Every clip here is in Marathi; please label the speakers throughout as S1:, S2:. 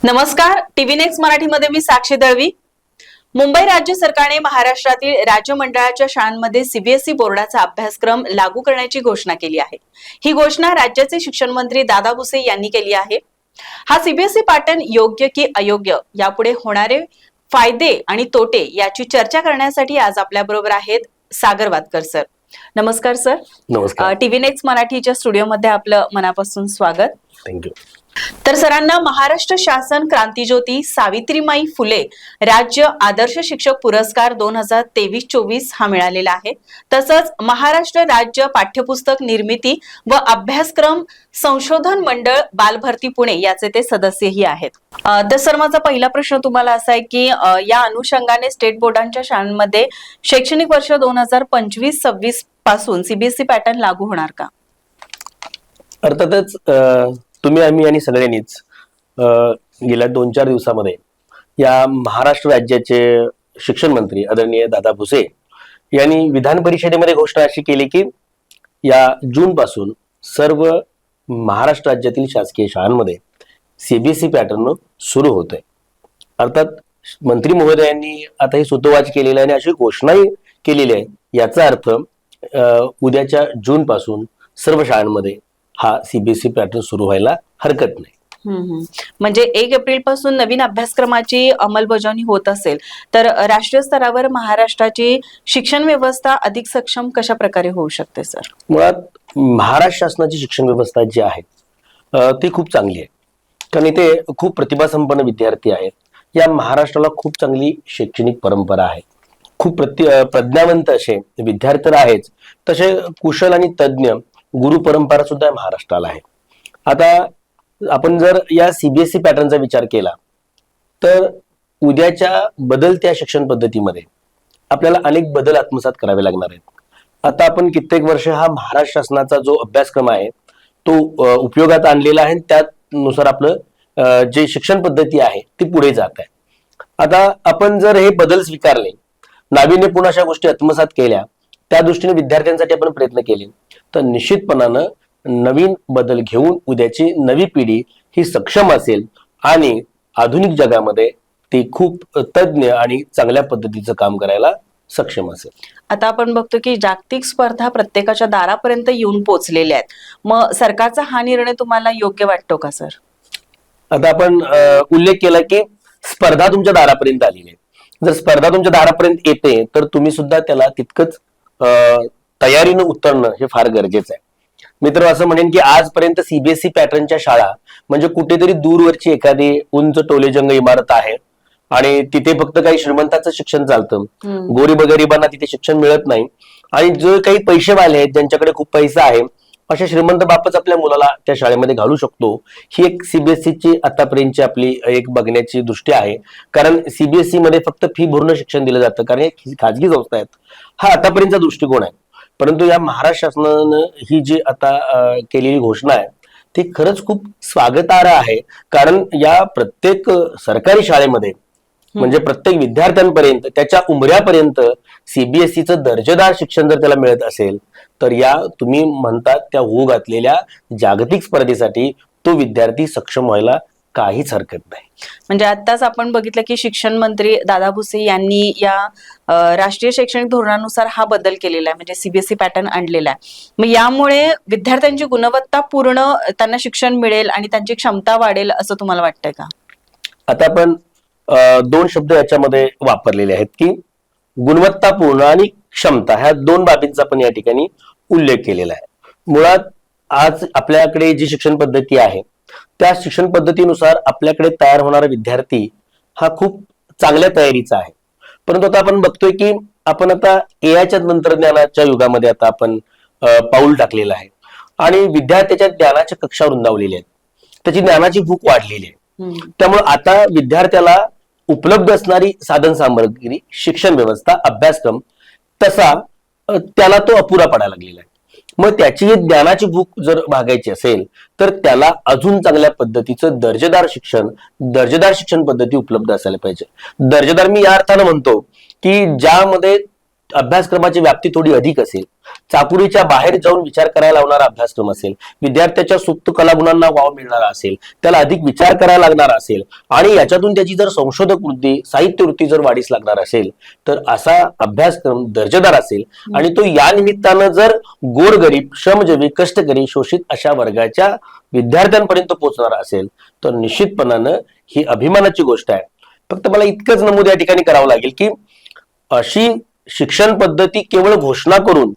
S1: नमस्कार, टीव्ही नेक्स्ट मराठीमध्ये मी साक्षी दळवी. मुंबई राज्य सरकारने महाराष्ट्रातील राज्य मंडळाच्या शाळांमध्ये सीबीएसई बोर्डाचा अभ्यासक्रम लागू करण्याची घोषणा केली आहे. ही घोषणा राज्याचे शिक्षण मंत्री दादा भुसे यांनी केली आहे. हा सीबीएसई पॅटर्न योग्य की अयोग्य, यापुढे होणारे फायदे आणि तोटे याची चर्चा करण्यासाठी आज आपल्या बरोबर आहेत सागर वातकर सर. नमस्कार सर.
S2: नमस्कार.
S1: टीव्ही नेक्स्ट मराठीच्या स्टुडिओमध्ये आपलं मनापासून स्वागत.
S2: थँक्यू.
S1: तर सरांना महाराष्ट्र शासन क्रांतीज्योती सावित्रीमाई फुले राज्य आदर्श शिक्षक पुरस्कार 2023-24 हा मिळालेला आहे. तसंच महाराष्ट्र राज्य पाठ्यपुस्तक निर्मिती व अभ्यासक्रम संशोधन मंडळ बालभरती पुणे याचे ते सदस्यही आहेत. तर सर, माझा पहिला प्रश्न तुम्हाला असा आहे की या अनुषंगाने स्टेट बोर्डांच्या शाळांमध्ये शैक्षणिक वर्ष 2025-26 पासून सीबीएसई पॅटर्न लागू होणार का?
S2: अर्थातच तुम्ही आम्ही आणि सगळ्यांनीच गेल्या 2-4 दिवसामध्ये या महाराष्ट्र राज्याचे शिक्षण मंत्री आदरणीय दादा भुसे यांनी विधान परिषदेमध्ये घोषणा अशी केली की या जून पासून सर्व महाराष्ट्र राज्यातील शासकीय शाळांमध्ये सीबीएसई पॅटर्न सुरू होतोय. अर्थात मंत्री महोदयांनी आता ही सुतोवाच केलेली आहे आणि अशी घोषणाही केलेली आहे. याचा अर्थ उद्याच्या जून पासून सर्व शाळांमध्ये हा सीबीएसई पॅटर्न सुरू व्हायला हरकत नाही.
S1: म्हणजे 1 एप्रिल पासून नवीन अभ्यासक्रमाची अंमलबजावणी होत असेल तर राष्ट्रीय स्तरावर महाराष्ट्राची शिक्षण व्यवस्था अधिक सक्षम कशा प्रकारे होऊ शकते सर?
S2: मुळात महाराष्ट्र शासनाची शिक्षण व्यवस्था जी आहे ती खूप चांगली आहे, कारण इथे खूप प्रतिभासंपन्न विद्यार्थी आहेत. या महाराष्ट्राला खूप चांगली शैक्षणिक परंपरा आहे. खूप प्रज्ञावंत असे विद्यार्थी आहेच, तसे कुशल आणि तज्ञ गुरु परंपरा सुद्धा महाराष्ट्राला आहे. आता आपण जर या सीबीएसई पॅटर्नचा विचार केला तर उद्याच्या बदलत्या शिक्षण पद्धतीमध्ये आपल्याला अनेक बदल आत्मसात करावे लागणार आहेत. आता आपण कित्येक वर्ष हा महाराष्ट्र शासनाचा जो अभ्यासक्रम आहे तो उपयोगात आणलेला आहे. त्यानुसार आपलं जे शिक्षण पद्धती आहे ती पुढे जात आहे. आता आपण जर हे बदल स्वीकारले, नाविन्यपूर्ण अशा गोष्टी आत्मसात केल्या, त्या दृष्टीने विद्यार्थ्यांसाठी आपण प्रयत्न केले तर निश्चितपणानं नवीन बदल घेऊन उद्याची नवी पिढी ही सक्षम असेल आणि आधुनिक जगामध्ये ती खूप तज्ञ आणि चांगल्या पद्धतीचं काम करायला सक्षम असेल.
S1: आता आपण बघतो की जागतिक स्पर्धा प्रत्येकाच्या दारापर्यंत येऊन पोहोचलेल्या आहेत. मग सरकारचा हा निर्णय तुम्हाला योग्य वाटतो का सर?
S2: आता आपण उल्लेख केला की स्पर्धा तुमच्या दारापर्यंत आलेली आहे. जर स्पर्धा तुमच्या दारापर्यंत येते तर तुम्ही सुद्धा त्याला तितकंच तयारीनं उतरणं हे फार गरजेचं आहे. मित्र, असं म्हणेन की आजपर्यंत सीबीएसई पॅटर्नच्या शाळा म्हणजे कुठेतरी दूरवरची एखादी उंच टोलेजंग इमारत आहे आणि तिथे फक्त काही श्रीमंतांचं शिक्षण चालतं. गोरीबगरिबांना तिथे शिक्षण मिळत नाही आणि जे काही पैसेवाले आहेत, ज्यांच्याकडे खूप पैसा आहे, अशा श्रीमंत बापच आपल्या मुलाला त्या शाळेमध्ये घालू शकतो. ही एक सीबीएसईची आतापर्यंतची आपली एक बघण्याची दृष्टी आहे. कारण सीबीएसई मध्ये फक्त फी भरून शिक्षण दिलं जातं, कारण हे खाजगी संस्था आहेत. हा आतापर्यंतचा दृष्टिकोन आहे. परंतु या महाराष्ट्र शासनानं ही जी आता केलेली घोषणा आहे ती खरंच खूप स्वागतार्ह आहे. कारण या प्रत्येक सरकारी शाळेमध्ये म्हणजे प्रत्येक विद्यार्थ्यांपर्यंत, त्याच्या उमऱ्यापर्यंत सीबीएसईचं दर्जेदार शिक्षण जर त्याला मिळत असेल तर या तुम्ही म्हणतात त्या होऊ घातलेल्या जागतिक स्पर्धेसाठी तो विद्यार्थी सक्षम व्हायला काहीच हरकत नाही.
S1: म्हणजे आताच आपण बघितलं की शिक्षण मंत्री दादा भुसे यांनी या राष्ट्रीय शैक्षणिक धोरणानुसार हा बदल केलेला आहे, म्हणजे सीबीएसई पॅटर्न आणलेला आहे. मग यामुळे विद्यार्थ्यांची गुणवत्ता पूर्ण त्यांना शिक्षण मिळेल आणि त्यांची क्षमता वाढेल असं तुम्हाला वाटतंय का?
S2: आता आपण 2 शब्द याच्यामध्ये वापरलेले आहेत की गुणवत्तापूर्ण आणि क्षमता, ह्या 2 बाबींचा आपण या ठिकाणी उल्लेख केलेला आहे. मुळात आज आपल्याकडे जी शिक्षण पद्धती आहे त्या शिक्षण पद्धतीनुसार आपल्याकडे तयार होणारा विद्यार्थी हा खूप चांगल्या तयारीचा आहे. परंतु आता आपण बघतोय की आपण आता एआयच्या तंत्रज्ञानाच्या युगामध्ये आता आपण पाऊल टाकलेलं आहे आणि विद्यार्थ्याच्या ज्ञानाच्या कक्षा रुंदावलेल्या आहेत, त्याची ज्ञानाची भूक वाढलेली आहे. त्यामुळे आता विद्यार्थ्याला उपलब्ध असणारी साधन सामग्री, शिक्षण व्यवस्था, अभ्यासक्रम तसा त्याला तो अपुरा पडायला लागलेला आहे. मग त्याची ज्ञानाची भूक जर भागायची असेल तर त्याला अजून चांगल्या पद्धतीचं दर्जेदार शिक्षण पद्धती उपलब्ध असायला पाहिजे. दर्जेदार मी या अर्थानं म्हणतो की ज्यामध्ये अभ्यासक्रमाची व्याप्ती थोडी अधिक असेल, चाकुरीच्या बाहेर जाऊन विचार करायला लावणारा अभ्यासक्रम असेल, विद्यार्थ्याच्या सुप्त कलागुणांना वाव मिळणारा असेल, त्याला अधिक विचार करायला लागणार असेल आणि याच्यातून त्याची जर संशोधक वृत्ती, साहित्य वृत्ती जर वाढीस लागणार असेल, तर असा अभ्यासक्रम दर्जेदार असेल आणि तो या निमित्तानं जर गोरगरीब, श्रमजीवी, कष्टकरी, शोषित अशा वर्गाच्या विद्यार्थ्यांपर्यंत पोहोचणार असेल, तर निश्चितपणानं ही अभिमानाची गोष्ट आहे. फक्त मला इतकंच नमूद या ठिकाणी करावं लागेल की अशी शिक्षण पद्धती केवळ घोषणा करून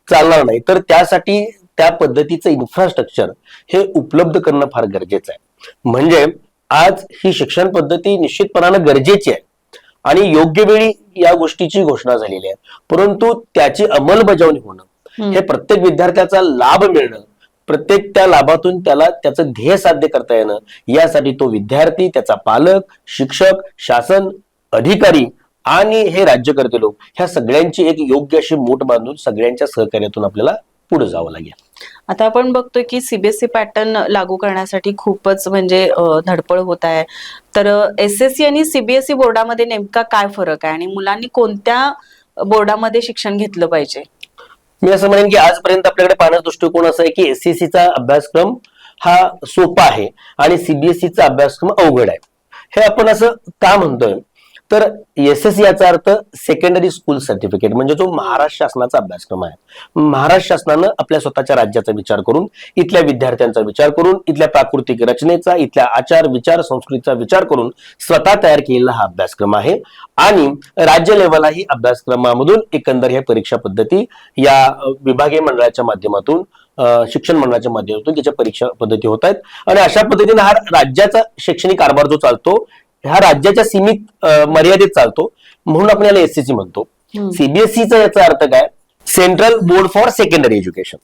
S2: चालणार नाही, तर त्यासाठी त्या पद्धतीचं इन्फ्रास्ट्रक्चर हे उपलब्ध करणं फार गरजेचं आहे. म्हणजे आज ही शिक्षण पद्धती निश्चितपणानं गरजेची आहे आणि योग्य वेळी या गोष्टीची घोषणा झालेली आहे, परंतु त्याची अंमलबजावणी होणं, हे प्रत्येक विद्यार्थ्याचा लाभ मिळणं, प्रत्येक त्या लाभातून त्याला त्याचं ध्येय साध्य करता येणं, यासाठी तो विद्यार्थी, त्याचा पालक, शिक्षक, शासन, अधिकारी आणि हे राज्यकर्ते लोक ह्या सगळ्यांची एक योग्य अशी मूठ बांधून सगळ्यांच्या सहकार्यातून आपल्याला पुढे जावं लागेल.
S1: आता आपण बघतोय की सीबीएसई पॅटर्न लागू करण्यासाठी खूपच म्हणजे धडपड होत आहे. तर एसएससी आणि सीबीएसई बोर्डामध्ये नेमका काय फरक आहे आणि मुलांनी कोणत्या बोर्डामध्ये शिक्षण घेतलं पाहिजे?
S2: मी असं म्हणेन की आजपर्यंत आपल्याकडे पाहण्याचा दृष्टिकोन असा आहे की एसएससीचा अभ्यासक्रम हा सोपा आहे आणि सीबीएसईचा अभ्यासक्रम अवघड आहे. हे आपण असं का म्हणतोय, तर एसएससी याचा अर्थ सेकंडरी स्कूल सर्टिफिकेट, म्हणजे जो महाराष्ट्र शासनाचा अभ्यासक्रम आहे. महाराष्ट्र शासनानं आपल्या स्वतःच्या राज्याचा विचार करून, इथल्या विद्यार्थ्यांचा विचार करून, इथल्या प्राकृतिक रचनेचा, इथल्या आचार विचार संस्कृतीचा विचार करून स्वतः तयार केलेला हा अभ्यासक्रम आहे. आणि राज्य लेवललाही अभ्यासक्रमामधून एकंदर हे परीक्षा पद्धती या विभागीय मंडळाच्या माध्यमातून, शिक्षण मंडळाच्या माध्यमातून त्याच्या परीक्षा पद्धती होत आहेत. आणि अशा पद्धतीने हा राज्याचा शैक्षणिक कारभार जो चालतो, ह्या राज्याच्या सीमित मर्यादेत चालतो, म्हणून आपण याला एसएससी म्हणतो. सीबीएसईचा याचा अर्थ काय? Central board for secondary education.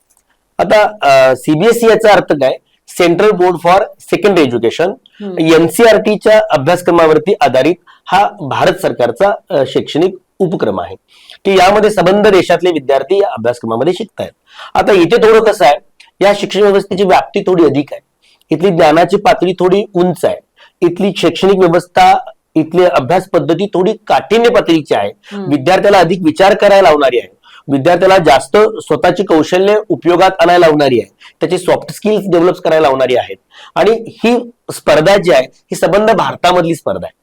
S2: आता सीबीएसई याचा अर्थ काय? Central board for secondary education. एनसीईआरटीच्या अभ्यासक्रमावरती आधारित हा भारत सरकारचा शैक्षणिक उपक्रम आहे की यामध्ये संबंध देशातले विद्यार्थी या अभ्यासक्रमामध्ये शिकतायत. आता इथे थोडं कसं आहे, या शिक्षण व्यवस्थेची व्याप्ती थोडी अधिक आहे, इथली ज्ञानाची पातळी थोडी उंच आहे, इथली शैक्षणिक व्यवस्था, इथली अभ्यास पद्धती थोडी काठिण्य पातळीची आहे, विद्यार्थ्याला अधिक विचार करायला लावणारी आहे, विद्यार्थ्याला जास्त स्वतःची कौशल्य उपयोगात आणायला लावणारी आहे, त्याची सॉफ्ट स्किल्स डेव्हलप करायला लावणारी आहेत. आणि ही स्पर्धा जी आहे ही संबंध भारतामधली स्पर्धा आहे.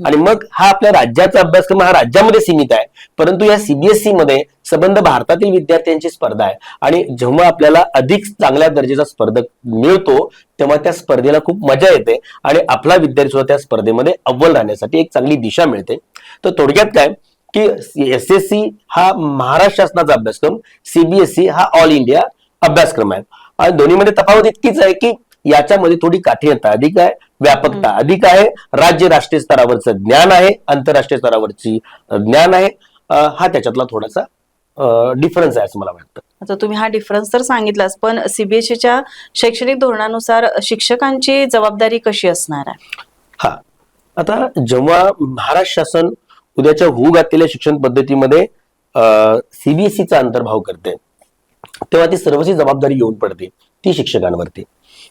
S2: आणि मग हा आपल्या राज्याचा अभ्यासक्रम हा राज्यामध्ये सीमित आहे, परंतु या सीबीएसई मध्ये संबंध भारतातील विद्यार्थ्यांची स्पर्धा आहे. आणि जेव्हा आपल्याला अधिक चांगल्या दर्जाचा स्पर्धक मिळतो, तेव्हा त्या स्पर्धेला खूप मजा येते आणि आपला विद्यार्थी सुद्धा त्या स्पर्धेमध्ये अव्वल राहण्यासाठी एक चांगली दिशा मिळते. तर थोडक्यात काय की एसएससी हा महाराष्ट्र शासनाचा अभ्यासक्रम, सीबीएसई हा ऑल इंडिया अभ्यासक्रम आहे. आणि दोन्हीमध्ये तफावत इतकीच आहे की याच्यामध्ये थोडी काठिण्यता अधिक आहे, व्यापकता अधिक आहे, राज्य राष्ट्रीय स्तरावरचं ज्ञान आहे, आंतरराष्ट्रीय स्तरावरची ज्ञान आहे. हा त्याच्यातला थोडासा डिफरन्स आहे असं मला वाटतं.
S1: आता तुम्ही हा डिफरन्स तर सांगितलाच, पण सीबीएसईच्या शैक्षणिक धोरणानुसार शिक्षकांची जबाबदारी कशी असणार आहे?
S2: हा, आता जेव्हा महाराष्ट्र शासन उद्याच्या होऊ घातलेल्या शिक्षण पद्धतीमध्ये सीबीएसईचा अंतर्भाव करते, तेव्हा ती सर्वची जबाबदारी येऊन पडते ती शिक्षकांवरती.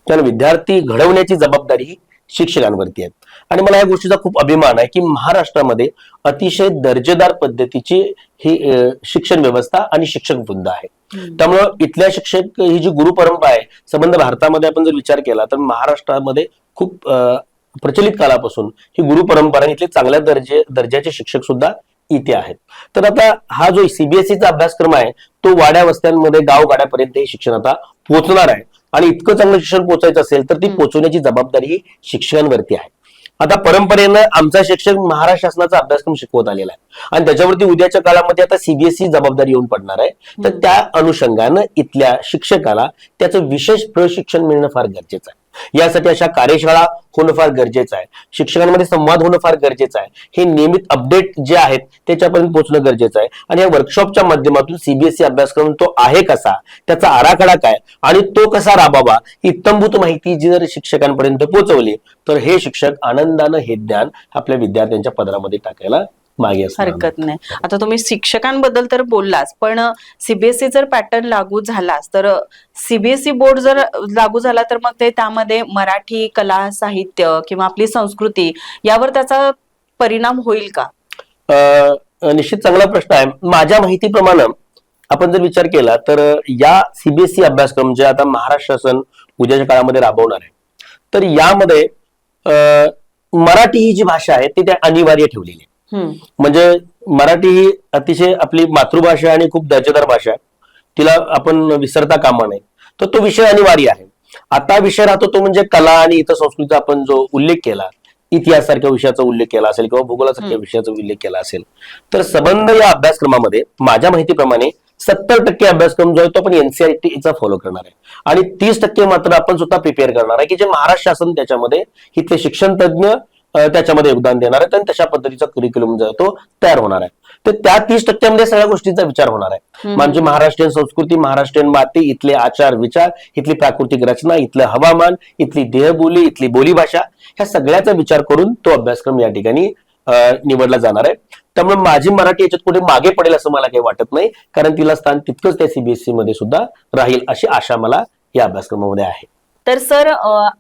S2: त्याला विद्यार्थी घडवण्याची जबाबदारी ही शिक्षकांवरती आहे. आणि मला या गोष्टीचा खूप अभिमान आहे की महाराष्ट्रामध्ये अतिशय दर्जेदार पद्धतीची ही शिक्षण व्यवस्था आणि शिक्षक वृंद आहे. त्यामुळं इथल्या शिक्षक ही जी गुरु परंपरा आहे, संबंध भारतामध्ये आपण जर विचार केला तर महाराष्ट्रामध्ये खूप प्रचलित काळापासून ही गुरु परंपरा, इथले चांगल्या दर्जाचे शिक्षक सुद्धा इथे आहेत. तर आता हा जो सीबीएसईचा अभ्यासक्रम आहे तो वाड्या वस्त्यांमध्ये, गावगाड्यापर्यंत हे शिक्षण आता पोहोचणार आहे. आणि इतकं चांगलं शिक्षण पोहोचायचं असेल तर ती पोहोचवण्याची जबाबदारी ही शिक्षकांवरती आहे. आता परंपरेनं आमचा शिक्षक महाराष्ट्र शासनाचा अभ्यासक्रम शिकवत आलेला आहे आणि त्याच्यावरती उद्याच्या काळामध्ये आता सीबीएसई जबाबदारी येऊन पडणार आहे. तर त्या अनुषंगानं इथल्या शिक्षकाला त्याचं विशेष प्रशिक्षण मिळणं फार गरजेचं आहे. यासाठी अशा कार्यशाळा होणं फार गरजेचं आहे, शिक्षकांमध्ये संवाद होणं फार गरजेचं आहे, हे नियमित अपडेट जे आहेत त्याच्यापर्यंत पोहोचणं गरजेचं आहे. आणि या वर्कशॉपच्या माध्यमातून सीबीएसई अभ्यासक्रम तो आहे कसा, त्याचा आराखडा काय आणि तो कसा राबावा, इत्तंभूत माहिती जर शिक्षकांपर्यंत पोहोचवली तर हे शिक्षक आनंदानं हे ज्ञान आपल्या विद्यार्थ्यांच्या पदरामध्ये टाकायला मागे
S1: हरकत नाही. आता तुम्ही शिक्षकांबद्दल तर बोललाच, पण सीबीएसई जर पॅटर्न लागू झालाच तर सीबीएसई बोर्ड जर लागू झाला तर मग ते त्यामध्ये मराठी, कला, साहित्य किंवा आपली संस्कृती यावर त्याचा परिणाम होईल का?
S2: निश्चित चांगला प्रश्न आहे. माझ्या माहितीप्रमाणे आपण जर विचार केला तर या सीबीएसई अभ्यासक्रम जे आता महाराष्ट्र शासन उद्याच्या काळामध्ये राबवणार आहे, तर यामध्ये मराठी ही जी भाषा आहे ती त्या अनिवार्य ठेवलेली आहे. म्हणजे मराठी ही अतिशय आपली मातृभाषा आहे आणि खूप दर्जेदार भाषा आहे, तिला आपण विसरता कामा नये. तर तो विषय अनिवार्य आहे. आता विषय राहतो तो म्हणजे कला आणि इतर संस्कृतीचा आपण जो उल्लेख केला, इतिहास सारख्या विषयाचा उल्लेख केला असेल किंवा भूगोलासारख्या विषयाचा उल्लेख केला असेल, तर संबंध या अभ्यासक्रमामध्ये माझ्या माहितीप्रमाणे 70% अभ्यासक्रम जो आहे तो आपण एनसीईआरटीचा फॉलो करणार आहे आणि 30% मात्र आपण स्वतः प्रिपेअर करणार आहे की जे महाराष्ट्र शासन त्याच्यामध्ये इथले शिक्षण तज्ञ त्याच्यामध्ये योगदान देणार आहेत आणि तशा पद्धतीचा करिक्युलम जो आहे तो तयार होणार आहे. तर त्या 30% सगळ्या गोष्टींचा विचार होणार आहे. म्हणजे महाराष्ट्रीयन संस्कृती, महाराष्ट्रीयन माती, इथले आचार विचार, इथली प्राकृतिक रचना, इथलं हवामान, इथली देहबोली, इथली बोलीभाषा, ह्या सगळ्याचा विचार करून तो अभ्यासक्रम या ठिकाणी निवडला जाणार आहे. त्यामुळे माझी मराठी याच्यात कुठे मागे पडेल असं मला काही वाटत नाही, कारण तिला स्थान तितकंच त्या सीबीएसई मध्ये सुद्धा राहील अशी आशा मला या अभ्यासक्रमामध्ये आहे.
S1: तर सर,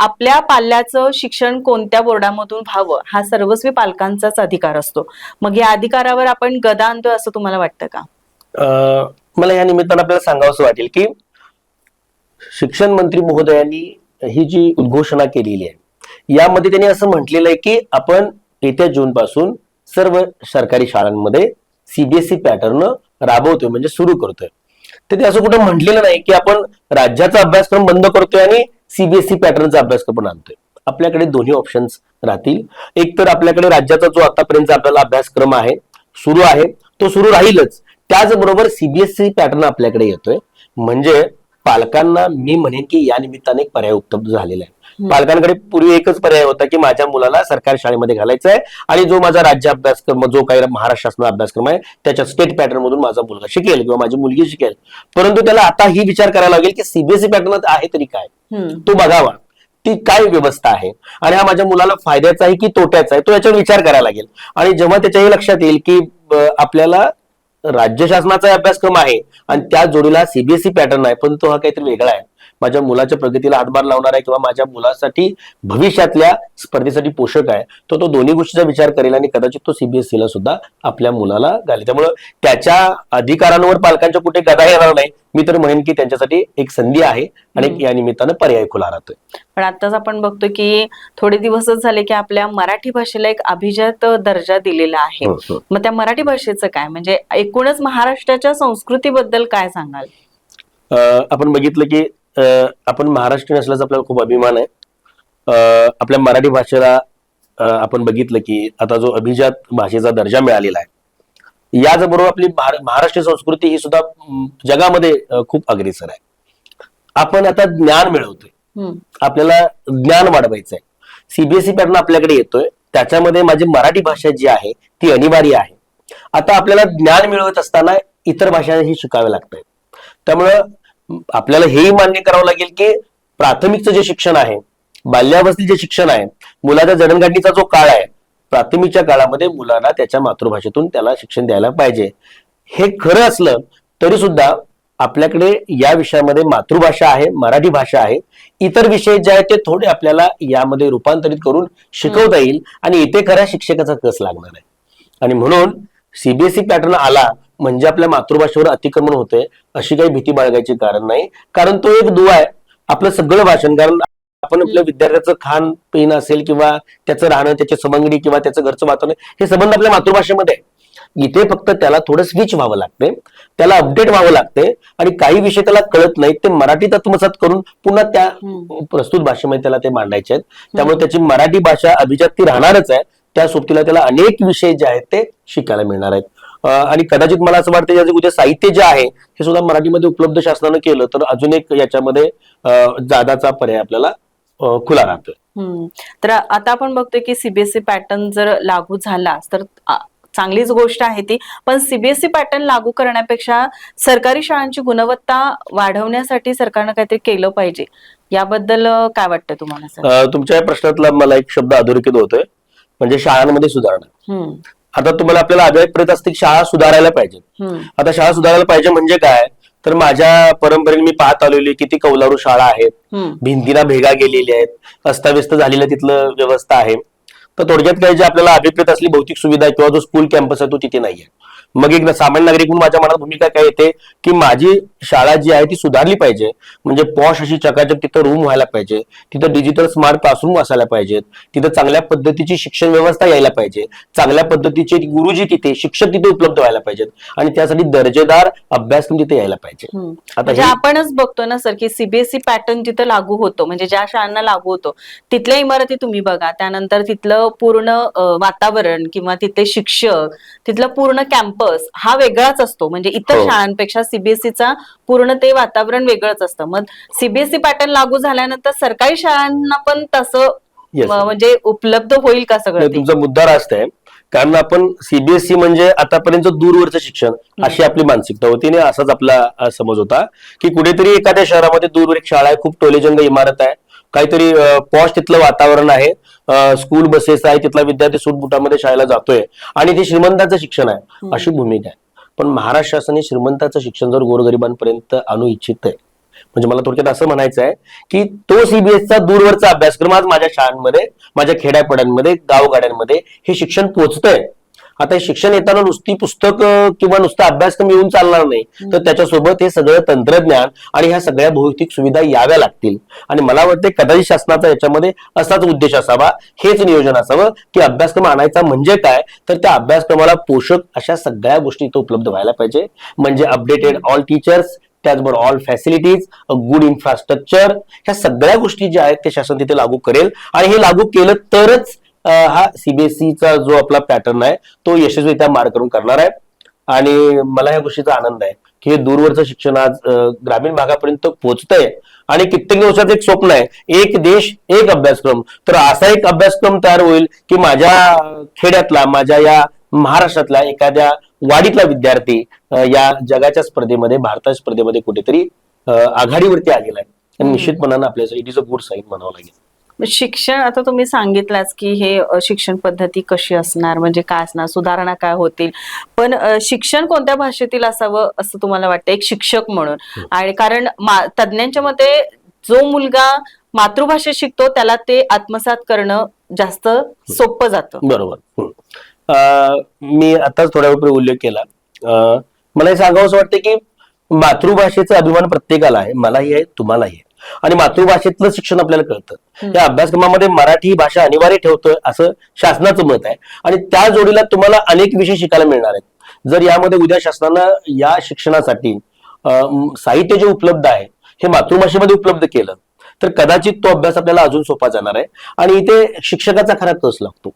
S1: आपल्या पाल्याचं शिक्षण कोणत्या बोर्डामधून व्हावं हा सर्वस्वी पालकांचाच अधिकार असतो. मग या अधिकारावर आपण गदा आणतोय असं तुम्हाला वाटतं का?
S2: मला या निमित्तानं आपल्याला सांगावंसं वाटेल की शिक्षण मंत्री महोदयांनी ही जी उद्घोषणा केलेली आहे यामध्ये त्यांनी असं म्हटलेलं आहे की आपण येत्या जून पासून सर्व सरकारी शाळांमध्ये सीबीएसई पॅटर्न राबवतोय, म्हणजे सुरू करतोय. तर ते असं कुठं म्हटलेलं नाही की आपण राज्याचा अभ्यासक्रम बंद करतोय आणि सीबीएसई पॅटर्नचा अभ्यासक्रम पण आणतोय. आपल्याकडे दोन्ही ऑप्शन्स राहतील. एक तर आपल्याकडे राज्याचा जो आतापर्यंत आपल्याला अभ्यासक्रम आहे सुरू आहे तो सुरू राहीलच, त्याचबरोबर सीबीएसई पॅटर्न आपल्याकडे येतोय. म्हणजे पालकांना मी म्हणेन की या निमित्ताने एक पर्याय उपलब्ध झालेला आहे. पालकांकडे पूर्वी एकच पर्याय होता की माझ्या मुलाला सरकारी शाळेमध्ये घालायचं आहे आणि जो माझा राज्य अभ्यासक्रम, जो काही महाराष्ट्र शासन अभ्यासक्रम आहे त्याच्या स्टेट पॅटर्न मधून माझा मुलगा शिकेल किंवा माझी मुलगी शिकेल. परंतु त्याला आता ही विचार करायला लागेल की सीबीएसई पॅटर्न आहे तरी काय, तो बघावा, ती काय व्यवस्था आहे आणि हा माझ्या मुलाला फायद्याचा आहे की तोट्याचा आहे, तो याच्यावर विचार करायला लागेल. आणि जेव्हा त्याच्या हे लक्षात येईल की आपल्याला राज्य शासनाचा अभ्यासक्रम आहे आणि त्या जोडीला सीबीएसई पॅटर्न आहे, पण तो हा काहीतरी वेगळा आहे, माझ्या मुलाच्या प्रगतीला हातभार लावणार आहे किंवा माझ्या मुलासाठी भविष्यातल्या स्पर्धेसाठी पोषक आहे, तो दोन्ही गोष्टीचा विचार करेल आणि कदाचित तो सीबीएसई ला सुद्धा आपल्या मुलाला घालेल. त्यामुळे त्याच्या अधिकारांवर पालकांच्या कुठे गदा येणार नाही. मी तर म्हणेन की त्यांच्यासाठी एक संधी आहे आणि या निमित्तानं पर्याय खुला राहतोय.
S1: पण आताच आपण बघतो की थोडे दिवसच झाले की आपल्या मराठी भाषेला एक अभिजात दर्जा दिलेला आहे. मग त्या मराठी भाषेचं काय, म्हणजे एकूणच महाराष्ट्राच्या संस्कृतीबद्दल काय सांगाल?
S2: आपण बघितलं की आपण महाराष्ट्रीयन असल्याचा आपल्याला खूप अभिमान आहे. आपल्या मराठी भाषेला आपण बघितलं की आता जो अभिजात भाषेचा दर्जा मिळालेला आहे, याचबरोबर आपली महाराष्ट्रीय संस्कृती ही सुद्धा जगामध्ये खूप अग्रेसर आहे. आपण आता ज्ञान मिळवतोय, आपल्याला ज्ञान वाढवायचं आहे. सीबीएसई पॅटर्न आपल्याकडे येतोय, त्याच्यामध्ये माझी मराठी भाषा जी आहे ती अनिवार्य आहे. आता आपल्याला ज्ञान मिळवत असताना इतर भाषाही शिकाव्या लागतात. त्यामुळं आपल्याला हेही मान्य करावं लागेल की प्राथमिकचं जे शिक्षण आहे, बाल्यावस्थेचे जे शिक्षण आहे, मुलाच्या जडणघडणीचा जो काळ आहे, प्राथमिकच्या काळामध्ये मुलाला त्याच्या मातृभाषेतून त्याला शिक्षण द्यायला पाहिजे. हे खरं असलं तरी सुद्धा आपल्याकडे या विषयामध्ये मातृभाषा आहे, मराठी भाषा आहे, इतर विषय जे आहेत ते थोडे आपल्याला यामध्ये रूपांतरित करून शिकवता येईल आणि इथे खऱ्या शिक्षकाचा कस लागणार आहे. आणि म्हणून सीबीएसई पॅटर्न आला म्हणजे आपल्या मातृभाषेवर अतिक्रमण होते अशी काही भीती बाळगायची कारण नाही. कारण तो एक दुवा आहे आपलं सगळं भाषण. कारण आपण आपल्या विद्यार्थ्याचं खाण पिणं असेल किंवा त्याचं राहणं, त्याची सवंगडी किंवा त्याचं घरचं वातावरण, हे संबंध आपल्या मातृभाषेमध्ये आहे. इथे फक्त त्याला थोडं स्विच व्हावं लागते, त्याला अपडेट व्हावं लागते आणि काही विषय त्याला कळत नाही ते मराठीत आत्मसात करून पुन्हा त्या प्रस्तुत भाषेमध्ये त्याला ते मांडायचे आहेत. त्यामुळे त्याची मराठी भाषा अभिजात ती राहणारच आहे. त्या सोबतीला त्याला अनेक विषय जे आहेत ते शिकायला मिळणार आहेत. आणि कदाचित मला असं वाटतं उद्या साहित्य जे आहे हे सुद्धा मराठीमध्ये उपलब्ध शासनानं केलं तर अजून एक याच्यामध्ये जादाचा पर्याय आपल्याला खुला राहतोय.
S1: तर आता आपण बघतोय की सीबीएसई पॅटर्न जर लागू झाला तर चांगलीच गोष्ट आहे ती, पण सीबीएसई पॅटर्न लागू करण्यापेक्षा सरकारी शाळांची गुणवत्ता वाढवण्यासाठी सरकारनं काहीतरी केलं पाहिजे, याबद्दल काय वाटतं तुम्हाला?
S2: तुमच्या या प्रश्नातला मला एक शब्द अधोरेखित होतोय, म्हणजे शाळांमध्ये सुधारणा. आता तुम्हाला आपल्याला अभिप्रेत असते की शाळा सुधारायला पाहिजे. आता शाळा सुधारायला पाहिजे म्हणजे काय, तर माझ्या परंपरेने मी पाहत आलेली किती कौलारू शाळा आहेत, भिंतीला भेगा गेलेल्या आहेत, अस्ताव्यस्त झालेल्या तिथलं व्यवस्था आहे. तर थोडक्यात काय जे आपल्याला अभिप्रेत असली भौतिक सुविधा किंवा जो स्कूल कॅम्पस आहे तो तिथे नाहीये. मग एक सामान्य नागरिक म्हणून माझ्या मनात भूमिका काय येते की माझी शाळा जी आहे ती सुधारली पाहिजे. म्हणजे पॉश अशी चकाचक तिथं रूम व्हायला पाहिजे, तिथं डिजिटल स्मार्ट क्लासरूम असायला पाहिजेत, तिथं चांगल्या पद्धतीची शिक्षण व्यवस्था यायला पाहिजे, चांगल्या पद्धतीचे गुरुजी तिथे शिक्षक तिथे उपलब्ध व्हायला पाहिजेत आणि त्यासाठी दर्जेदार अभ्यासक्रम तिथे यायला पाहिजे. आता
S1: म्हणजे आपणच बघतो ना सर की सीबीएसई पॅटर्न जिथं लागू होतो, म्हणजे ज्या शाळांना लागू होतो तिथल्या इमारती तुम्ही बघा, त्यानंतर तिथलं पूर्ण वातावरण किंवा तिथले शिक्षक, तिथलं पूर्ण कॅम्पस हा वेगळाच असतो. म्हणजे इतर
S2: हो.
S1: शाळांपेक्षा सीबीएसईचा पूर्ण ते वातावरण वेगळंच असतं. मग सीबीएसई पॅटर्न लागू झाल्यानंतर सरकारी शाळांना पण तसं
S2: Yes.
S1: म्हणजे उपलब्ध होईल का सगळं
S2: नाही,
S1: ते?
S2: तुमचा मुद्दा रास्त आहे. कारण आपण सीबीएसई म्हणजे आतापर्यंत दूरवरचं शिक्षण अशी आपली मानसिकता होती आणि असाच आपला समज होता की कुठेतरी एखाद्या शहरामध्ये दूरवर एक शाळा आहे, खूप टोलेजंग इमारत आहे, काहीतरी पॉश तिथलं वातावरण आहे, स्कूल बसेस आहे, तिथला विद्यार्थी सूटबुटामध्ये शाळेला जातोय आणि ते श्रीमंताचं शिक्षण आहे अशी भूमिका आहे. पण महाराष्ट्र शासनाने श्रीमंताचं शिक्षण जर गोरगरिबांपर्यंत आणू इच्छित आहे, म्हणजे मला थोडक्यात असं म्हणायचं आहे की तो सीबीएसचा दूरवरचा अभ्यासक्रम आज माझ्या शाळांमध्ये, माझ्या खेड्यापाड्यांमध्ये, गावगाड्यांमध्ये हे शिक्षण पोहोचतंय. आता हे शिक्षण येताना नुसती पुस्तकं किंवा नुसता अभ्यासक्रम येऊन चालणार नाही, तर त्याच्यासोबत हे सगळं तंत्रज्ञान आणि ह्या सगळ्या भौतिक सुविधा याव्या लागतील. आणि मला वाटतं कदाचित शासनाचा याच्यामध्ये असाच उद्देश असावा, हेच नियोजन असावं की अभ्यासक्रम आणायचा म्हणजे काय, तर त्या अभ्यासक्रमाला पोषक अशा सगळ्या गोष्टी इथं उपलब्ध व्हायला पाहिजे. म्हणजे अपडेटेड ऑल टीचर्स, त्याचबरोबर ऑल फॅसिलिटीज, गुड इन्फ्रास्ट्रक्चर, ह्या सगळ्या गोष्टी ज्या आहेत ते शासन तिथे लागू करेल. आणि हे लागू केलं तरच हा सीबीएसईचा जो आपला पॅटर्न आहे तो यशस्वीरित्या मार्ग करून करणार आहे. आणि मला या गोष्टीचा आनंद आहे की हे दूरवरचं शिक्षण आज ग्रामीण भागापर्यंत पोहोचतंय. आणि कित्येक दिवसाचं एक स्वप्न आहे, एक देश एक अभ्यासक्रम. तर असा एक अभ्यासक्रम तयार होईल की माझ्या खेड्यातला, माझ्या या महाराष्ट्रातल्या एखाद्या वाडीतला विद्यार्थी या जगाच्या स्पर्धेमध्ये, भारताच्या स्पर्धेमध्ये कुठेतरी आघाडीवरती आलेला आहे. आणि निश्चितपणानं आपल्यासाठी it is a good sign म्हणावं लागेल.
S1: शिक्षण आता तुम्ही सांगितलंच की हे शिक्षण पद्धती कशी असणार, म्हणजे काय असणार, सुधारणा काय होतील, पण शिक्षण कोणत्या भाषेतील असावं असं तुम्हाला वाटतं एक शिक्षक म्हणून? आणि कारण तज्ञांच्या मते जो मुलगा मातृभाषेत शिकतो त्याला ते आत्मसात करणं जास्त सोपं जातं.
S2: बरोबर. मी आताच थोड्या वेळ उल्लेख केला. मला हे सांगावंसं वाटतं की मातृभाषेचा अभिमान प्रत्येकाला आहे, मलाही आहे, तुम्हालाही आहे. आणि मातृभाषेतलं शिक्षण आपल्याला कळतं. या अभ्यासक्रमामध्ये मराठी ही भाषा अनिवार्य ठेवतोय असं शासनाचं मत आहे. आणि त्या जोडीला तुम्हाला अनेक विषय शिकायला मिळणार आहेत. जर यामध्ये उद्या शासनानं या शिक्षणासाठी साहित्य जे उपलब्ध आहे हे मातृभाषेमध्ये उपलब्ध केलं तर कदाचित तो अभ्यास आपल्याला अजून सोपा जाणार आहे. आणि इथे शिक्षकाचा खरा कस लागतो.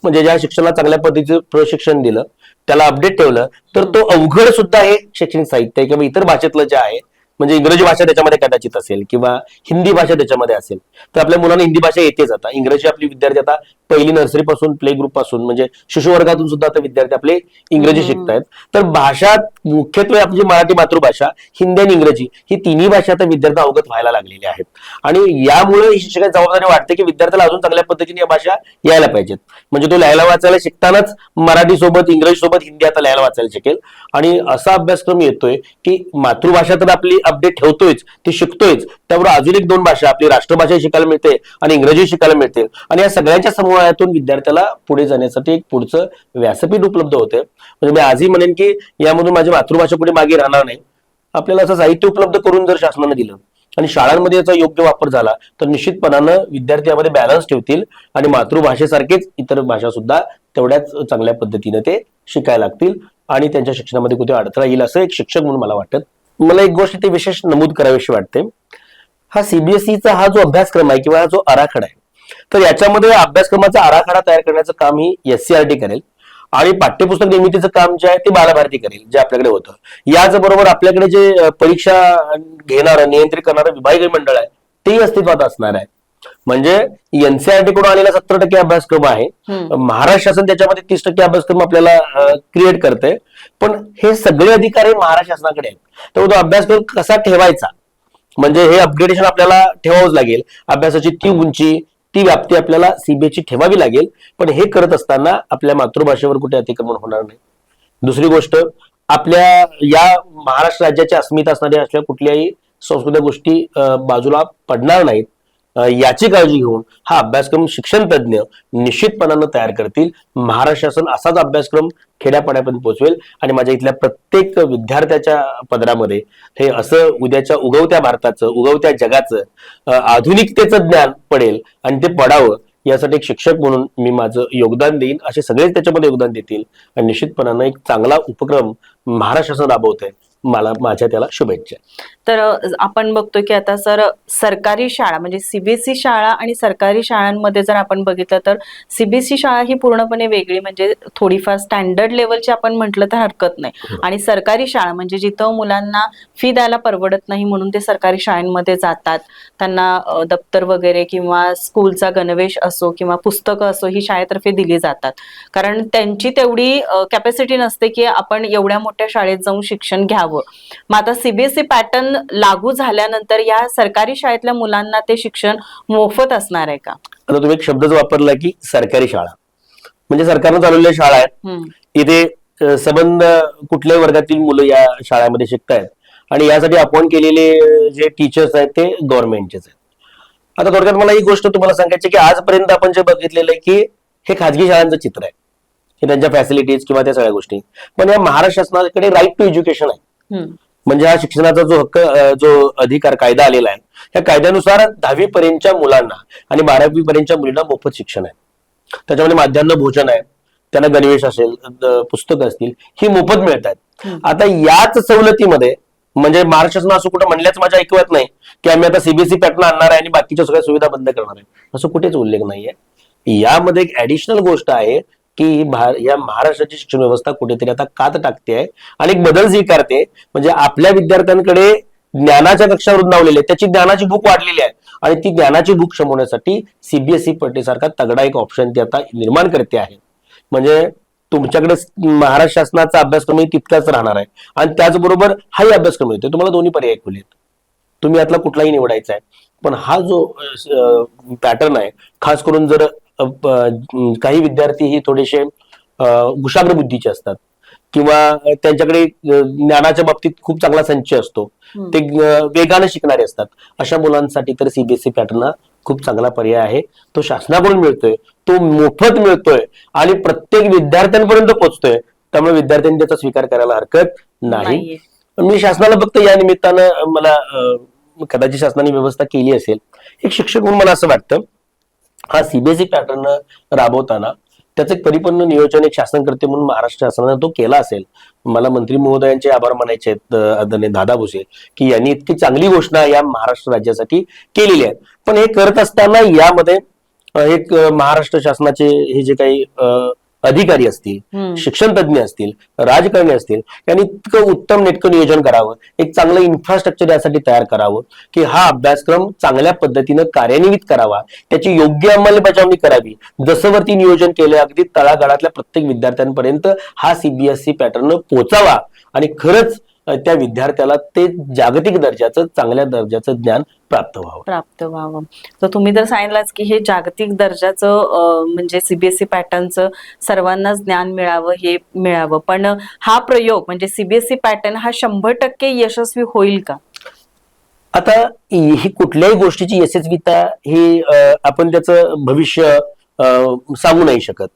S2: म्हणजे ज्या शिक्षणाला चांगल्या पद्धतीचं प्रशिक्षण दिलं, त्याला अपडेट ठेवलं, तर तो अवघड सुद्धा हे शैक्षणिक साहित्य किंवा इतर भाषेतलं जे आहे, म्हणजे इंग्रजी भाषा त्याच्यामध्ये कदाचित असेल किंवा हिंदी भाषा त्याच्यामध्ये असेल, तर आपल्या मुलांना हिंदी भाषा येतेच. आता इंग्रजी आपली विद्यार्थी आता पहिली नर्सरी पासून, प्ले ग्रुप पासून, म्हणजे शिशु वर्गातून सुद्धा आता विद्यार्थी आपले इंग्रजी शिकतायत. तर भाषा मुख्यत्वे आपली मराठी मातृभाषा, हिंदी आणि इंग्रजी ही तिन्ही भाषा आता विद्यार्थ्यांना अवगत व्हायला लागलेल्या आहेत. आणि यामुळे ही शिक्षकाची जबाबदारी वाटते की विद्यार्थ्याला अजून चांगल्या पद्धतीने या भाषा यायला पाहिजेत. म्हणजे तो लिहायला वाचायला शिकतानाच मराठी सोबत, इंग्रजी सोबत हिंदी आता लिहायला वाचायला शिकेल. आणि असा अभ्यासक्रम येतोय की मातृभाषा तर आपली अपडेट ठेवतोयच, ती शिकतोयच, त्याबरोबर अजून एक दोन भाषा, आपली राष्ट्रभाषा शिकायला मिळते आणि इंग्रजी शिकायला मिळते. आणि या सगळ्यांच्या समूहातून विद्यार्थ्याला पुढे जाण्यासाठी एक पुढचं व्यासपीठ उपलब्ध होते. म्हणजे मी आजही म्हणेन की यामधून माझी मातृभाषा पुढे मागे राहणार नाही. आपल्याला असं साहित्य उपलब्ध करून जर शासनाने दिलं आणि शाळांमध्ये याचा योग्य वापर झाला तर निश्चितपणानं विद्यार्थी यामध्ये बॅलन्स ठेवतील आणि मातृभाषेसारखेच इतर भाषा सुद्धा तेवढ्याच चांगल्या पद्धतीने ते शिकायला लागतील आणि त्यांच्या शिक्षणामध्ये कुठे अडथळा येईल असं एक शिक्षक म्हणून मला वाटतं. मला एक गोष्ट ते विशेष नमूद करावीशी वाटते. हा सीबीएसईचा हा जो अभ्यासक्रम आहे किंवा हा जो आराखडा आहे, तर याच्यामध्ये अभ्यासक्रमाचा आराखडा तयार करण्याचं काम ही एससीईआरटी करेल आणि पाठ्यपुस्तक निर्मितीचं काम जे आहे ते बालभारती करेल, जे आपल्याकडे होतं. याचबरोबर आपल्याकडे जे परीक्षा घेणारं, नियंत्रित करणारं विभागीय मंडळ आहे तेही अस्तित्वात असणार आहे. म्हणजे एनसीईआरटी कडून आलेला 70% अभ्यासक्रम आहे, महाराष्ट्र शासन त्याच्यामध्ये 30% अभ्यासक्रम आपल्याला क्रिएट करते. पण हे सगळे अधिकार हे महाराष्ट्र शासनाकडे आहेत. तर तो अभ्यासक्रम कसा ठेवायचा, म्हणजे हे अपग्रेडेशन आपल्याला ठेवावंच लागेल. अभ्यासाची ती उंची, ती व्याप्ती आपल्याला सीबीएसई ठेवावी लागेल. पण हे करत असताना आपल्या मातृभाषेवर कुठे अतिक्रमण होणार नाही. दुसरी गोष्ट, आपल्या या महाराष्ट्र राज्याची अस्मिता असणाऱ्या असल्या कुठल्याही संस्कृती गोष्टी बाजूला पडणार नाहीत. याची काळजी घेऊन हा अभ्यासक्रम शिक्षण तज्ज्ञ निश्चितपणानं तयार करतील. महाराष्ट्र शासन असाच अभ्यासक्रम खेड्यापाड्यापर्यंत पोहोचवेल आणि माझ्या इथल्या प्रत्येक विद्यार्थ्याच्या पदरामध्ये हे असं उद्याच्या उगवत्या भारताचं, उगवत्या जगाचं आधुनिकतेचं ज्ञान पडेल आणि ते पडावं यासाठी एक शिक्षक म्हणून मी माझं योगदान देईन. असे सगळेच त्याच्यामध्ये योगदान देतील आणि निश्चितपणानं एक चांगला उपक्रम महाराष्ट्र शासन राबवत आहे. मला माझ्या त्याला शुभेच्छा.
S1: तर आपण बघतो की आता सर सरकारी शाळा म्हणजे सीबीएसई शाळा आणि सरकारी शाळांमध्ये जर आपण बघितलं तर सीबीएसई शाळा ही पूर्णपणे वेगळी, म्हणजे थोडीफार स्टँडर्ड लेवलची आपण म्हटलं तर हरकत नाही. आणि सरकारी शाळा म्हणजे जिथं मुलांना फी द्यायला परवडत नाही म्हणून ते सरकारी शाळांमध्ये जातात. त्यांना दप्तर वगैरे किंवा स्कूलचा गणवेश असो किंवा पुस्तकं असो ही शाळेतर्फे दिली जातात, कारण त्यांची तेवढी कॅपॅसिटी नसते की आपण एवढ्या मोठ्या शाळेत जाऊन शिक्षण घ्यावं. मग आता सीबीएसई पॅटर्न लागू झाल्यानंतर या सरकारी शाळेतल्या मुलांना ते शिक्षण मोफत असणार आहे का?
S2: आता तुम्ही एक शब्दच वापरला की सरकारी शाळा, म्हणजे सरकारनं चालवलेल्या शाळा आहेत. इथे संबंध कुठल्याही वर्गातील मुलं या शाळेमध्ये शिकतायत आणि यासाठी अपॉइंट केलेले जे टीचर्स आहेत ते गव्हर्नमेंटचेच आहेत. आता थोडक्यात मला ही गोष्ट तुम्हाला सांगायची की आजपर्यंत आपण जे बघितलेलं आहे की हे खाजगी शाळांचं चित्र आहे, हे त्यांच्या फॅसिलिटीज किंवा त्या सगळ्या गोष्टी. पण या महाराष्ट्र शासनाकडे राईट टू एज्युकेशन आहे. म्हणजे हा शिक्षणाचा जो हक्क, जो अधिकार कायदा आलेला आहे, या कायद्यानुसार 10वी पर्यंतच्या मुलांना आणि 12वी पर्यंतच्या मुलींना मोफत शिक्षण आहे. त्याच्यामध्ये माध्यान्ह भोजन आहे, त्यांना गणवेश असेल, पुस्तकं असतील, ही मोफत मिळत आहेत. आता याच सवलतीमध्ये म्हणजे महाराष्ट्र शासन असं कुठं म्हणल्याच माझ्या ऐकवत नाही की आम्ही आता सीबीएसई पॅटर्न आणणार आहे आणि बाकीच्या सगळ्या सुविधा बंद करणार आहे, असं कुठेच उल्लेख नाहीये. यामध्ये एक ऍडिशनल गोष्ट आहे की या महाराष्ट्राची शिक्षण व्यवस्था कुठेतरी आता कात टाकते आहे आणि एक बदल स्वीकारते. म्हणजे आपल्या विद्यार्थ्यांकडे ज्ञानाच्या कक्षा रुंदावलेल्या आहेत, त्याची ज्ञानाची भूक वाढलेली आहे आणि ती ज्ञानाची भूक शमवण्यासाठी सीबीएसई पट्टीसारखा तगडा एक ऑप्शन ती आता निर्माण करते आहे. म्हणजे तुमच्याकडे महाराष्ट्र शासनाचा अभ्यासक्रम तितकाच राहणार आहे आणि त्याचबरोबर हाही अभ्यासक्रम येतो. तुम्हाला दोन्ही पर्याय खुले आहेत, तुम्ही यातला कुठलाही निवडायचा आहे. पण हा जो पॅटर्न आहे, खास करून जर काही विद्यार्थी ही थोडेसे कुशाग्र बुद्धीचे असतात किंवा त्यांच्याकडे ज्ञानाच्या बाबतीत खूप चांगला संच असतो, ते वेगाने शिकणारे असतात, अशा मुलांसाठी तर सीबीएसई पॅटर्न हा खूप चांगला पर्याय आहे. तो शासनाकडून मिळतोय, तो मोफत मिळतोय आणि प्रत्येक विद्यार्थ्यांपर्यंत पोहोचतोय. त्यामुळे विद्यार्थ्यांनी त्याचा स्वीकार करायला हरकत नाही. मी शासनाला फक्त या निमित्तानं मला कदाचित शासनाने व्यवस्था केली असेल, एक शिक्षक म्हणून मला असं वाटतं हा सीबीएसई पॅटर्न राबवताना त्याचं एक परिपूर्ण नियोजन एक शासनकर्ते म्हणून महाराष्ट्र शासनाने तो केला असेल. मला मंत्री महोदयांचे आभार मानायचे आहेत आदरणीय दादा भुसे की यांनी इतकी चांगली घोषणा या महाराष्ट्र राज्यासाठी केलेली आहे. पण हे करत असताना यामध्ये एक महाराष्ट्र शासनाचे हे जे काही अधिकारी असतील, शिक्षण तज्ज्ञ असतील, राजकारणी असतील, यांनी इतकं उत्तम नेटकं नियोजन करावं, एक चांगलं इन्फ्रास्ट्रक्चर यासाठी तयार करावं की हा अभ्यासक्रम चांगल्या पद्धतीनं कार्यान्वित करावा, त्याची योग्य अंमलबजावणी करावी. जसं वरती नियोजन केलं अगदी तळागाळातल्या प्रत्येक विद्यार्थ्यांपर्यंत हा सीबीएसई पॅटर्न पोहोचावा आणि खरंच त्या विद्यार्थ्याला ते जागतिक दर्जाचं, चांगल्या दर्जाचं ज्ञान प्राप्त व्हावं.
S1: तर तुम्ही तर सांगितलंच की हे जागतिक दर्जाचं म्हणजे सीबीएसई पॅटर्नचं सर्वांनाच ज्ञान मिळावं, हे मिळावं. पण हा प्रयोग म्हणजे सीबीएसई पॅटर्न हा 100% यशस्वी होईल का?
S2: आता ही कुठल्याही गोष्टीची यशस्वीता ही आपण त्याचं भविष्य सांगू नाही शकत,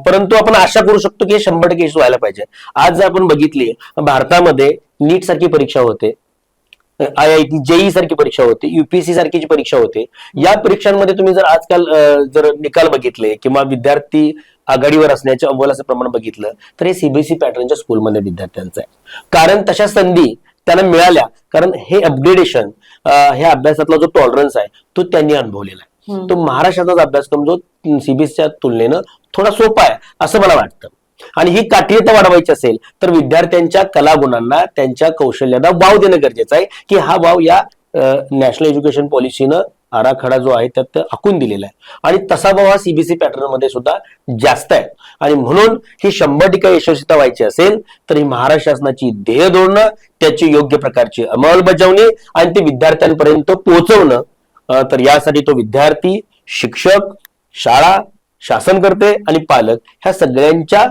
S2: परंतु आपण आशा करू शकतो की 100% यश व्हायला पाहिजे. आज आपण बघितली भारतामध्ये नीट सारखी परीक्षा होते, IIT JEE सारखी परीक्षा होते, UPSC सारखीची परीक्षा होते. या परीक्षांमध्ये तुम्ही जर आजकाल जर निकाल बघितले किंवा विद्यार्थी आघाडीवर असण्याचे अव्वल असं प्रमाण बघितलं तर हे सीबीएसई पॅटर्नच्या स्कूलमध्ये विद्यार्थ्यांचं आहे. कारण तशा संधी त्यांना मिळाल्या, कारण हे अपग्रेडेशन, ह्या अभ्यासातला जो टॉलरन्स आहे तो त्यांनी अनुभवलेला आहे. तो महाराष्ट्राचा अभ्यासक्रम जो सीबीएसईच्या तुलनेनं थोडा सोपा आहे असं मला वाटतं. आणि ही काठीयता वाढवायची असेल तर विद्यार्थ्यांच्या कलागुणांना, त्यांच्या कौशल्यांना वाव देणं गरजेचं आहे की हा वाव या नॅशनल एज्युकेशन पॉलिसीनं आराखडा जो आहे त्यात आखून दिलेला आहे आणि तसा वाव हा सीबीएसई पॅटर्न मध्ये सुद्धा जास्त आहे. आणि म्हणून ही 100% यशस्वीता व्हायची असेल तर ही महाराष्ट्र शासनाची ध्येय धोरणं, त्याची योग्य प्रकारची अंमलबजावणी आणि ते विद्यार्थ्यांपर्यंत पोहोचवणं, तर यासाठी तो विद्यार्थी, शिक्षक, शाळा, शासनकर्ते आणि पालक ह्या सगळ्यांच्या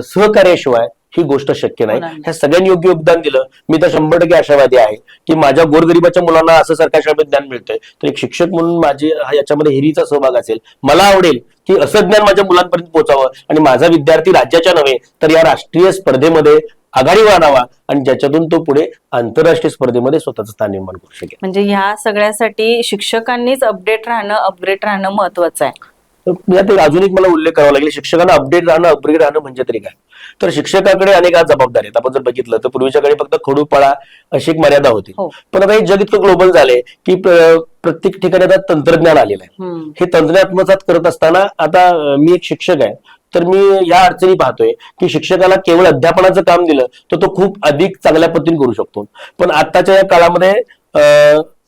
S2: सहकार्याशिवाय ही गोष्ट शक्य नाही.
S1: होणार नाही.
S2: ह्या सगळ्यांनी योग्य योगदान दिलं. मी तर 100% आशावादी आहे की माझ्या गोरगरिबाच्या मुलांना असं सरकारी शाळेत ज्ञान मिळतंय, तर एक शिक्षक म्हणून माझी याच्यामध्ये हिरीचा सहभाग असेल. मला आवडेल की असं ज्ञान माझ्या मुलांपर्यंत पोहोचावं आणि माझा विद्यार्थी राज्याच्या नव्हे तर या राष्ट्रीय स्पर्धेमध्ये आघाडीवर आणावा आणि ज्याच्यातून तो पुढे आंतरराष्ट्रीय स्पर्धेमध्ये स्वतःचं स्थान निर्माण करू शकेल.
S1: म्हणजे ह्या सगळ्यासाठी शिक्षकांनीच अपडेट राहणं, अपग्रेड राहणं महत्वाचं आहे.
S2: तर यात एक अजून एक मला उल्लेख करावा लागेल. शिक्षकांना अपडेट राहणं, अपग्रेड राहणं म्हणजे तरी काय? तर शिक्षकाकडे अनेक जबाबदारी आहेत. आपण जर बघितलं तर पूर्वीच्या काळी फक्त खडूपाळा अशी एक मर्यादा होती.
S1: हो.
S2: पण आता हे जग इतकं ग्लोबल झालंय की प्रत्येक ठिकाणी आता तंत्रज्ञान आलेलं आहे. हे तंत्रज्ञान आत्मसात करत असताना आता मी एक शिक्षक आहे, तर मी या अडचणी पाहतोय की शिक्षकाला केवळ अध्यापनाचं काम दिलं तर तो खूप अधिक चांगल्या पद्धतीने करू शकतो. पण आताच्या या काळामध्ये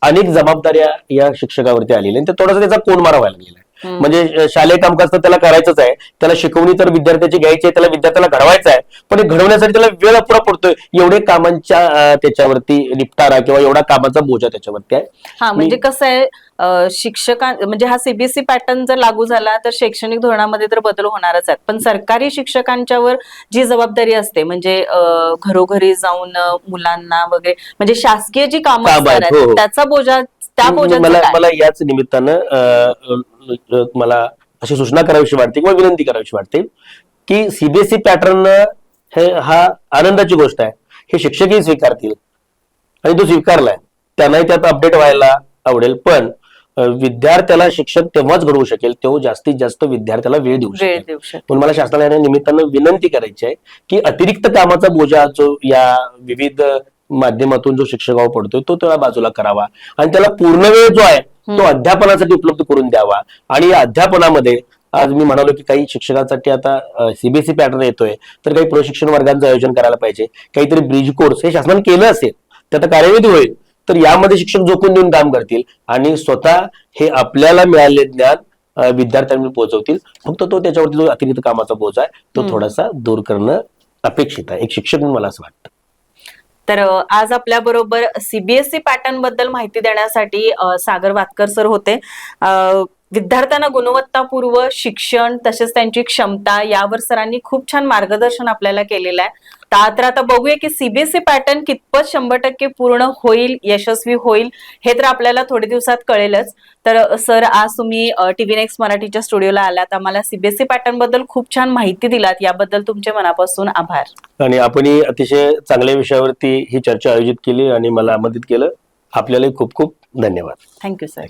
S2: अनेक जबाबदाऱ्या या शिक्षकावरती आलेल्या आणि थोडासा त्याचा कोंडमारा व्हायला लागलेला आहे. म्हणजे शालेय कामकाज तर त्याला करायचंच आहे, त्याला शिकवणी तर विद्यार्थ्याची घ्यायची आहे, त्याला विद्यार्थ्याला घडवायचं आहे, पण हे घडवण्यासाठी त्याला वेळ अपुरा पडतोय. एवढे कामांच्या त्याच्यावरती निपटारा किंवा एवढा कामाचा बोजा त्याच्यावरती आहे.
S1: हा म्हणजे कसं आहे, शिक्षकां म्हणजे हा सीबीएसई पॅटर्न जर लागू झाला तर शैक्षणिक धोरणामध्ये तर बदल होणारच आहेत. पण सरकारी शिक्षकांच्यावर जी जबाबदारी असते म्हणजे घरोघरी जाऊन मुलांना वगैरे म्हणजे शासकीय जी कामं
S2: काम आहेत,
S1: असणार आहेत,
S2: हो.
S1: त्याचा बोजा त्या बोजाचं काय?
S2: मला याच निमित्तानं मला अशी सूचना करावीशी वाटते किंवा विनंती करावीशी वाटते की सीबीएसई पॅटर्न हा आनंदाची गोष्ट आहे. हे शिक्षकही स्वीकारतील आणि तो स्वीकारलाय, त्यांनाही त्यात अपडेट व्हायला आवडेल. पण विद्यार्थ्याला शिक्षक तेव्हाच घडवू शकेल तेव्हा जास्तीत जास्त विद्यार्थ्याला वेळ देऊ शकेल. पण मला शासनाला या निमित्तानं विनंती करायची आहे की अतिरिक्त कामाचा बोजा जो या विविध माध्यमातून जो शिक्षकावर पडतोय तो त्याला बाजूला करावा आणि त्याला पूर्ण वेळ जो आहे तो अध्यापनासाठी उपलब्ध करून द्यावा. आणि या अध्यापनामध्ये आज मी म्हणालो की काही शिक्षकांसाठी आता सीबीएसई पॅटर्न येतोय, तर काही प्रशिक्षण वर्गांचं आयोजन करायला पाहिजे. काहीतरी ब्रिज कोर्स हे शासनाने केलं असेल तर आता कार्यविधी होईल, तर यामध्ये शिक्षक जोखून देऊन काम करतील आणि स्वतः हे आपल्याला मिळालेले ज्ञान विद्यार्थ्यांना पोहोचवतील. फक्त तो त्याच्यावरती जो अतिरिक्त कामाचा बोजा आहे तो थोडासा दूर करणं अपेक्षित आहे एक शिक्षक म्हणून मला असं वाटतं.
S1: तर आज आपल्या बरोबर सीबीएसई पॅटर्न बद्दल माहिती देण्यासाठी सागर वातकर सर होते. विद्यार्थ्यांना गुणवत्तापूर्व शिक्षण तसेच त्यांची क्षमता यावर सरांनी खूप छान मार्गदर्शन आपल्याला केलेलं आहे. तर आता बघूया की सीबीएसई पॅटर्न कितपत 100% पूर्ण होईल, यशस्वी होईल हे तर आपल्याला थोडे दिवसात कळेलच. तर सर आज तुम्ही टीव्ही नेक्स्ट मराठीच्या स्टुडिओला आलात, आम्हाला सीबीएसई पॅटर्न बद्दल खूप छान माहिती दिलात, याबद्दल तुमचे मनापासून आभार.
S2: आणि आपणही अतिशय चांगल्या विषयावरती ही चर्चा आयोजित केली आणि मला आमंत्रित केलं. आपल्यालाही खूप खूप धन्यवाद.
S1: Thank you sir.